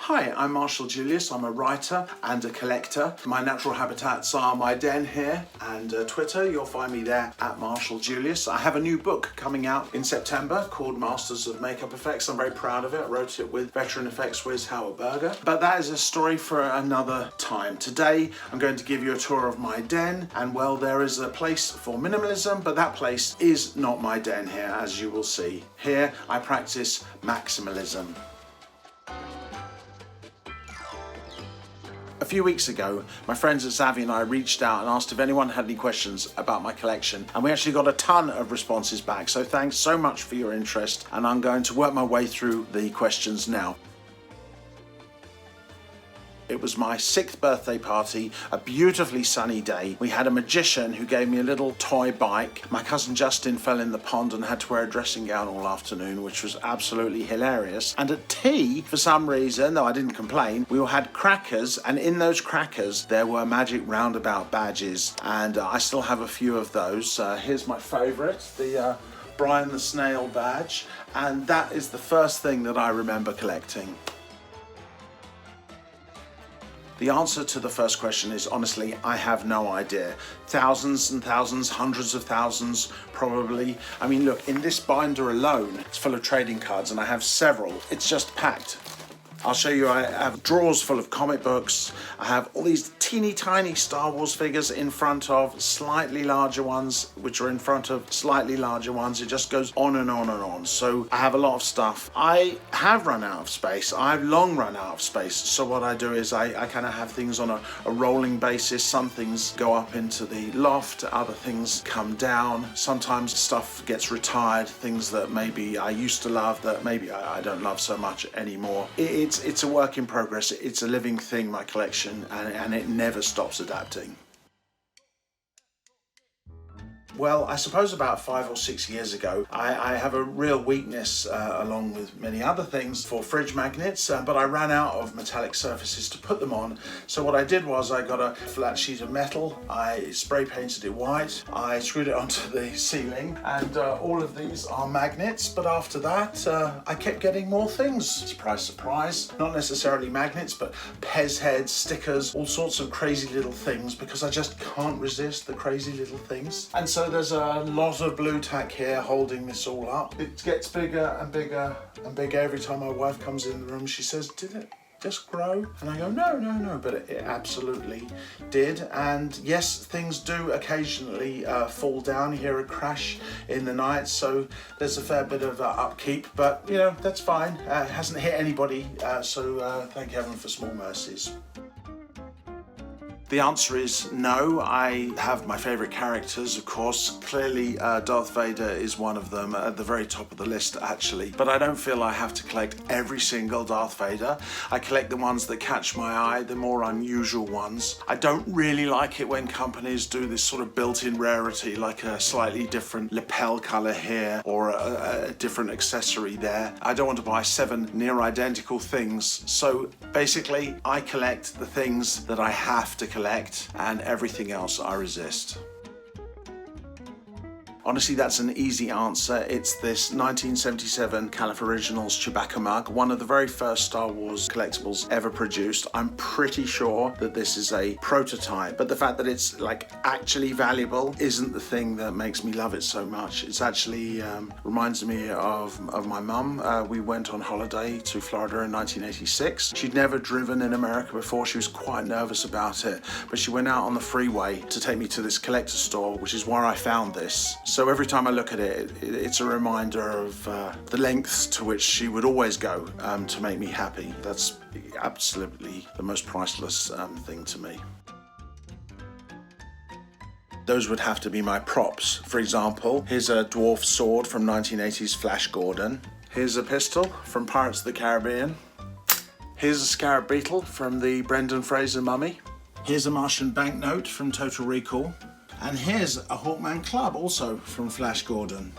Hi, I'm Marshall Julius. I'm a writer and a collector. My natural habitats are my den here and Twitter. You'll find me there at Marshall Julius. I have a new book coming out in September called Masters of Makeup Effects. I'm very proud of it. I wrote it with veteran effects whiz Howard Berger. But that is a story for another time. Today, I'm going to give you a tour of my den, and well, there is a place for minimalism, but that place is not my den here, as you will see. Here, I practice maximalism. A few weeks ago, my friends at Zavvi and I reached out and asked if anyone had any questions about my collection, and we actually got a ton of responses back, so thanks so much for your interest, and I'm going to work my way through the questions now. It was my 6th birthday party, a beautifully sunny day. We had a magician who gave me a little toy bike. My cousin Justin fell in the pond and had to wear a dressing gown all afternoon, which was absolutely hilarious. And at tea, for some reason, though I didn't complain, we all had crackers, and in those crackers there were magic roundabout badges, and I still have a few of those. Here's my favourite, the Brian the Snail badge, and that is the first thing that I remember collecting. The answer to the first question is, honestly, I have no idea. Thousands and thousands, hundreds of thousands, probably. I mean, look, in this binder alone, it's full of trading cards, and I have several. It's just packed. I'll show you, I have drawers full of comic books. I have all these teeny tiny Star Wars figures in front of slightly larger ones, which are in front of slightly larger ones. It just goes on and on and on. So I have a lot of stuff. I have run out of space. I've long run out of space. So what I do is I kind of have things on a rolling basis. Some things go up into the loft, other things come down. Sometimes stuff gets retired, things that maybe I used to love that maybe I don't love so much anymore. It's a work in progress. It's a living thing, my collection, and it never stops adapting. Well, I suppose about 5 or 6 years ago, I have a real weakness, along with many other things, for fridge magnets, but I ran out of metallic surfaces to put them on. So what I did was I got a flat sheet of metal, I spray painted it white, I screwed it onto the ceiling, and all of these are magnets. But after that, I kept getting more things. Surprise, surprise. Not necessarily magnets, but Pez heads, stickers, all sorts of crazy little things, because I just can't resist the crazy little things. And so there's a lot of blue tack here holding this all up. It gets bigger and bigger and bigger. Every time my wife comes in the room, she says, "Did it just grow?" And I go, no, but it absolutely did. And yes, things do occasionally fall down. You hear a crash in the night, so there's a fair bit of upkeep, but you know, that's fine. It hasn't hit anybody, so thank heaven for small mercies. The answer is no. I have my favourite characters, of course. Clearly, Darth Vader is one of them, at the very top of the list, actually. But I don't feel I have to collect every single Darth Vader. I collect the ones that catch my eye, the more unusual ones. I don't really like it when companies do this sort of built-in rarity, like a slightly different lapel colour here, or a different accessory there. I don't want to buy 7 near-identical things. So basically, I collect the things that I have to collect, and everything else I resist. Honestly, that's an easy answer. It's this 1977 Calif Originals Chewbacca mug, one of the very first Star Wars collectibles ever produced. I'm pretty sure that this is a prototype, but the fact that it's like actually valuable isn't the thing that makes me love it so much. It's actually reminds me of my mum. We went on holiday to Florida in 1986. She'd never driven in America before. She was quite nervous about it, but she went out on the freeway to take me to this collector store, which is where I found this. So every time I look at it, it's a reminder of the lengths to which she would always go to make me happy. That's absolutely the most priceless thing to me. Those would have to be my props. For example, here's a dwarf sword from 1980's Flash Gordon. Here's a pistol from Pirates of the Caribbean. Here's a scarab beetle from the Brendan Fraser Mummy. Here's a Martian banknote from Total Recall. And here's a Hawkman club, also from Flash Gordon.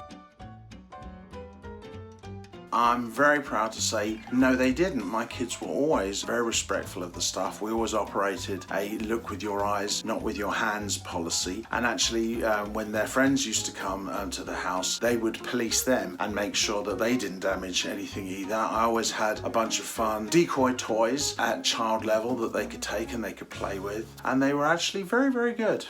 I'm very proud to say, no, they didn't. My kids were always very respectful of the stuff. We always operated a look with your eyes, not with your hands policy. And actually, when their friends used to come to the house, they would police them and make sure that they didn't damage anything either. I always had a bunch of fun decoy toys at child level that they could take and they could play with. And they were actually very, very good.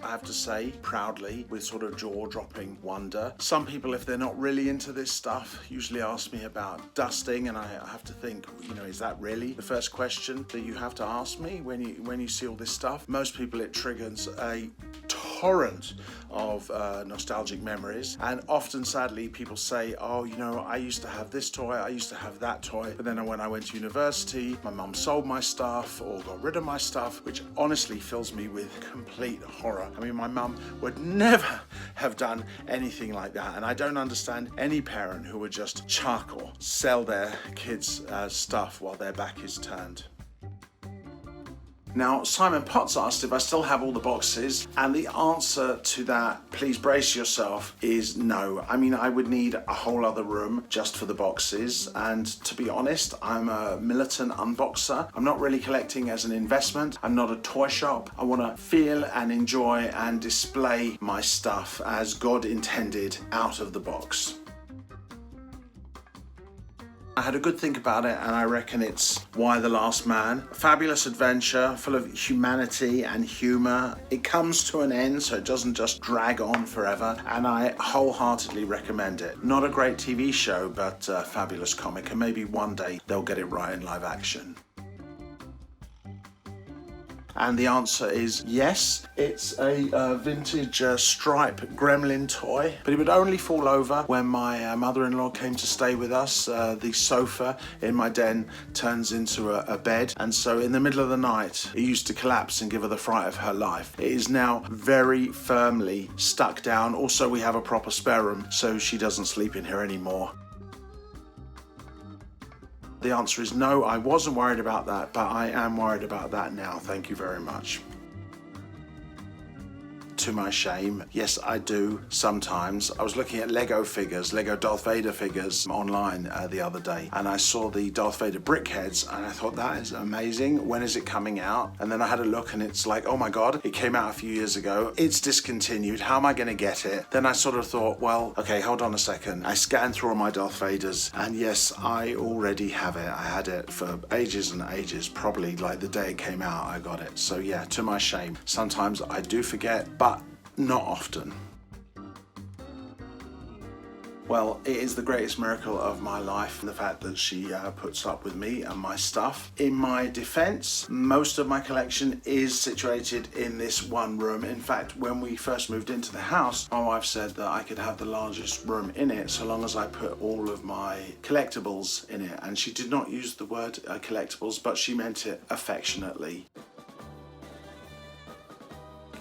I have to say, proudly, with sort of jaw-dropping wonder. Some people, if they're not really into this stuff, usually ask me about dusting, and I have to think, is that really the first question that you have to ask me when you see all this stuff? Most people, it triggers a torrent of nostalgic memories, and often, sadly, people say, oh, I used to have this toy, I used to have that toy, but then when I went to university, my mum sold my stuff or got rid of my stuff, which honestly fills me with complete horror. I mean, my mum would never have done anything like that, and I don't understand any parent who would just chuck or sell their kids' stuff while their back is turned. Now, Simon Potts asked if I still have all the boxes, and the answer to that, please brace yourself, is no. I mean, I would need a whole other room just for the boxes, and to be honest, I'm a militant unboxer. I'm not really collecting as an investment. I'm not a toy shop. I want to feel and enjoy and display my stuff as God intended out of the box. I had a good think about it, and I reckon it's Y: The Last Man. A fabulous adventure full of humanity and humour. It comes to an end, so it doesn't just drag on forever, and I wholeheartedly recommend it. Not a great TV show, but a fabulous comic, and maybe one day they'll get it right in live action. And the answer is yes. It's a vintage stripe gremlin toy, but it would only fall over when my mother-in-law came to stay with us. The sofa in my den turns into a bed, and so in the middle of the night it used to collapse and give her the fright of her life. It is now very firmly stuck down. Also, we have a proper spare room, so she doesn't sleep in here anymore. The answer is no, I wasn't worried about that, but I am worried about that now. Thank you very much. To my shame, yes, I do sometimes. I was looking at Lego figures, Lego Darth Vader figures online the other day, and I saw the Darth Vader brick heads, and I thought, that is amazing. When is it coming out? And then I had a look, and it's like, oh my God, it came out a few years ago. It's discontinued. How am I going to get it? Then I sort of thought, well, okay, hold on a second. I scanned through all my Darth Vaders, and yes, I already have it. I had it for ages and ages, probably like the day it came out, I got it. So yeah, to my shame. Sometimes I do forget, but not often. Well, it is the greatest miracle of my life, the fact that she puts up with me and my stuff. In my defense, most of my collection is situated in this one room. In fact, when we first moved into the house, my wife said that I could have the largest room in it so long as I put all of my collectibles in it. And she did not use the word collectibles, but she meant it affectionately.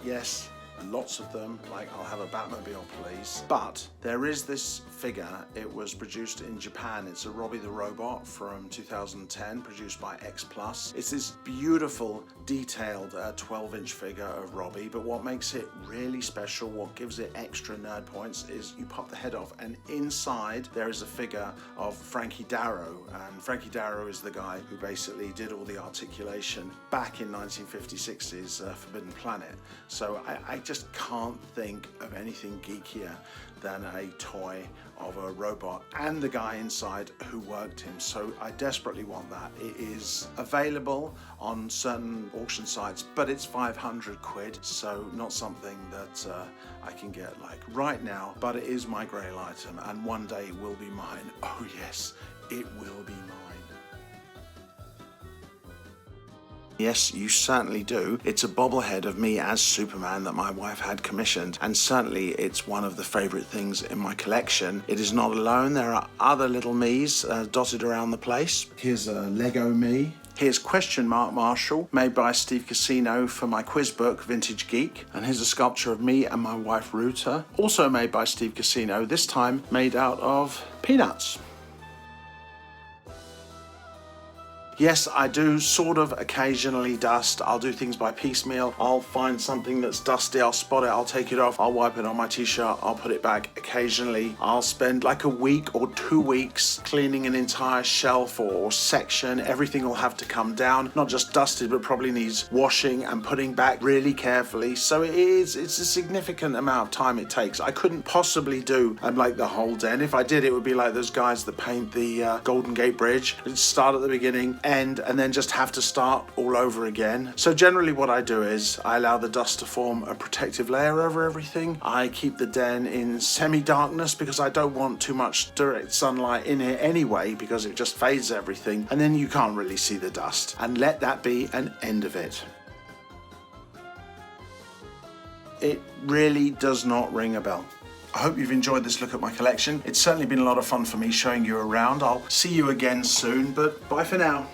Yes, lots of them, like I'll have a Batmobile please. But there is this figure, it was produced in Japan. It's a Robbie the Robot from 2010, produced by X Plus. It's this beautiful, detailed 12-inch figure of Robbie, but what makes it really special, what gives it extra nerd points, is you pop the head off and inside there is a figure of Frankie Darro. And Frankie Darro is the guy who basically did all the articulation back in 1956's Forbidden Planet. So I just can't think of anything geekier than a toy of a robot and the guy inside who worked him. So I desperately want that. It is available on certain auction sites, but it's 500 quid, so not something that I can get like right now, but it is my grail item, and one day it will be mine. Oh yes, it will be mine. Yes, you certainly do. It's a bobblehead of me as Superman that my wife had commissioned, and certainly it's one of the favourite things in my collection. It is not alone. There are other little me's dotted around the place. Here's a Lego me. Here's Question Mark Marshall, made by Steve Casino for my quiz book, Vintage Geek. And here's a sculpture of me and my wife, Ruta, also made by Steve Casino, this time made out of peanuts. Yes, I do sort of occasionally dust. I'll do things by piecemeal. I'll find something that's dusty, I'll spot it, I'll take it off, I'll wipe it on my t-shirt, I'll put it back. Occasionally, I'll spend like a week or 2 weeks cleaning an entire shelf or section. Everything will have to come down, not just dusted, but probably needs washing and putting back really carefully. So it's a significant amount of time it takes. I couldn't possibly do like the whole den. If I did, it would be like those guys that paint the Golden Gate Bridge. It'd start at the beginning, end, and then just have to start all over again. So generally what I do is I allow the dust to form a protective layer over everything. I keep the den in semi-darkness because I don't want too much direct sunlight in it anyway, because it just fades everything, and then you can't really see the dust. And let that be an end of it. It really does not ring a bell. I hope you've enjoyed this look at my collection. It's certainly been a lot of fun for me showing you around. I'll see you again soon, but bye for now.